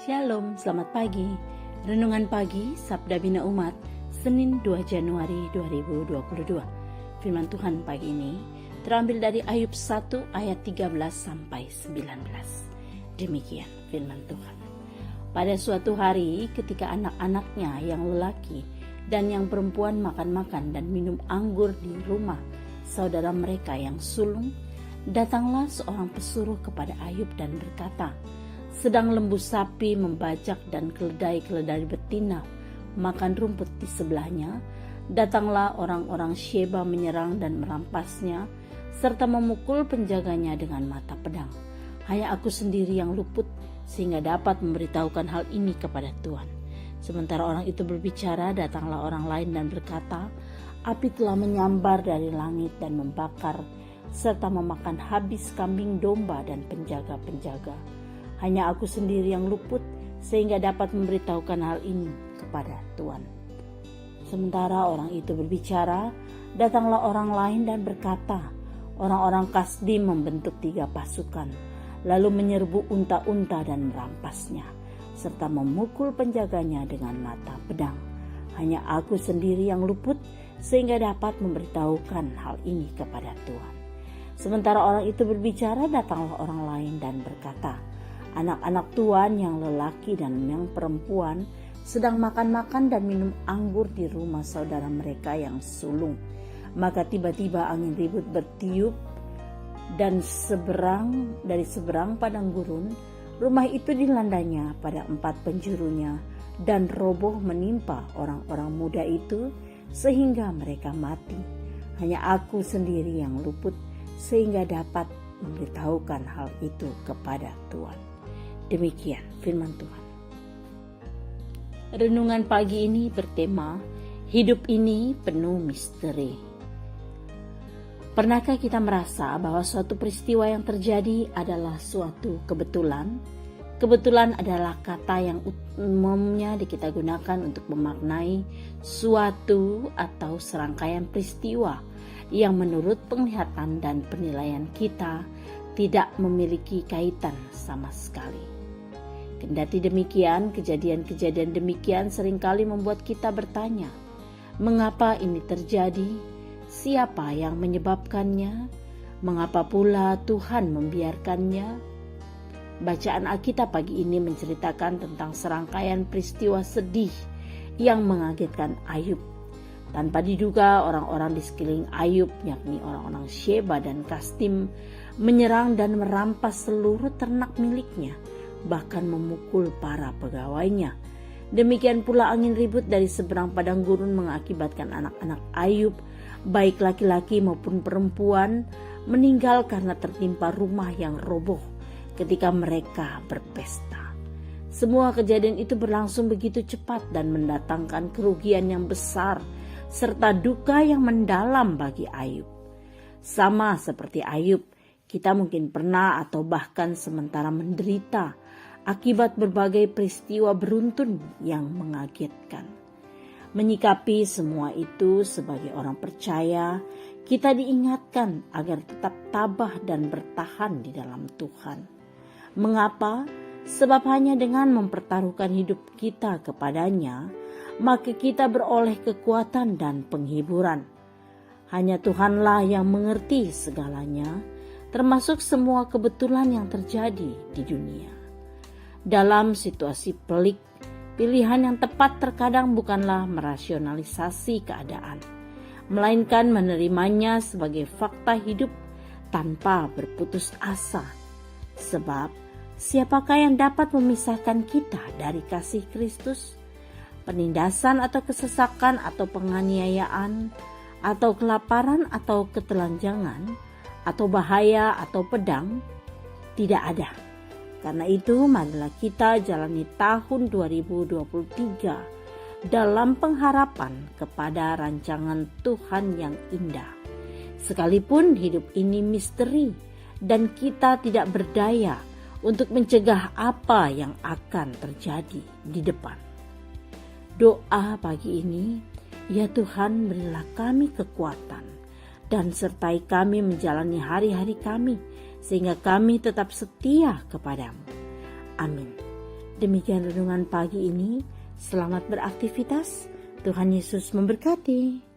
Shalom, selamat pagi. Renungan pagi Sabda Bina Umat, Senin 2 Januari 2022. Firman Tuhan pagi ini terambil dari Ayub 1 ayat 13 sampai 19. Demikian firman Tuhan. Pada suatu hari ketika anak-anaknya yang lelaki dan yang perempuan makan-makan dan minum anggur di rumah saudara mereka yang sulung, datanglah seorang pesuruh kepada Ayub dan berkata, sedang lembu sapi membajak dan keledai-keledai betina makan rumput di sebelahnya, datanglah orang-orang Sheba menyerang dan merampasnya, serta memukul penjaganya dengan mata pedang. Hanya aku sendiri yang luput, sehingga dapat memberitahukan hal ini kepada Tuhan. Sementara orang itu berbicara, datanglah orang lain dan berkata, api telah menyambar dari langit dan membakar, serta memakan habis kambing domba dan penjaga-penjaga. Hanya aku sendiri yang luput, sehingga dapat memberitahukan hal ini kepada Tuhan. Sementara orang itu berbicara, datanglah orang lain dan berkata, orang-orang Kasdim membentuk 3 pasukan, lalu menyerbu unta-unta dan merampasnya, serta memukul penjaganya dengan mata pedang. Hanya aku sendiri yang luput, sehingga dapat memberitahukan hal ini kepada Tuhan. Sementara orang itu berbicara, datanglah orang lain dan berkata, anak-anak Tuhan yang lelaki dan yang perempuan sedang makan-makan dan minum anggur di rumah saudara mereka yang sulung. Maka tiba-tiba angin ribut bertiup dan dari seberang padang gurun, rumah itu dilandanya pada 4 penjurunya dan roboh menimpa orang-orang muda itu sehingga mereka mati. Hanya aku sendiri yang luput, sehingga dapat memberitahukan hal itu kepada Tuhan. Demikian firman Tuhan. Renungan pagi ini bertema, hidup ini penuh misteri. Pernahkah kita merasa bahwa suatu peristiwa yang terjadi adalah suatu kebetulan? Kebetulan adalah kata yang umumnya kita gunakan untuk memaknai suatu atau serangkaian peristiwa yang menurut penglihatan dan penilaian kita tidak memiliki kaitan sama sekali. Kendati demikian, kejadian-kejadian demikian seringkali membuat kita bertanya, mengapa ini terjadi? Siapa yang menyebabkannya? Mengapa pula Tuhan membiarkannya? Bacaan Alkitab pagi ini menceritakan tentang serangkaian peristiwa sedih yang mengagetkan Ayub. Tanpa diduga, orang-orang di sekeliling Ayub, yakni orang-orang Sheba dan Kasdim, menyerang dan merampas seluruh ternak miliknya, bahkan memukul para pegawainya. Demikian pula angin ribut dari seberang padang gurun mengakibatkan anak-anak Ayub, baik laki-laki maupun perempuan, meninggal karena tertimpa rumah yang roboh ketika mereka berpesta. Semua kejadian itu berlangsung begitu cepat dan mendatangkan kerugian yang besar serta duka yang mendalam bagi Ayub. Sama seperti Ayub, kita mungkin pernah atau bahkan sementara menderita akibat berbagai peristiwa beruntun yang mengagetkan. Menyikapi semua itu sebagai orang percaya, kita diingatkan agar tetap tabah dan bertahan di dalam Tuhan. Mengapa? Sebab hanya dengan mempertaruhkan hidup kita kepadanya, maka kita beroleh kekuatan dan penghiburan. Hanya Tuhanlah yang mengerti segalanya, termasuk semua kebetulan yang terjadi di dunia. Dalam situasi pelik, pilihan yang tepat terkadang bukanlah merasionalisasi keadaan, melainkan menerimanya sebagai fakta hidup tanpa berputus asa. Sebab, siapakah yang dapat memisahkan kita dari kasih Kristus? Penindasan atau kesesakan atau penganiayaan, atau kelaparan atau ketelanjangan, atau bahaya atau pedang? Tidak ada. Karena itu marilah kita jalani tahun 2023 dalam pengharapan kepada rancangan Tuhan yang indah. Sekalipun hidup ini misteri dan kita tidak berdaya untuk mencegah apa yang akan terjadi di depan. Doa pagi ini, ya Tuhan, berilah kami kekuatan dan sertai kami menjalani hari-hari kami, sehingga kami tetap setia kepadamu. Amin. Demikian renungan pagi ini. Selamat beraktivitas. Tuhan Yesus memberkati.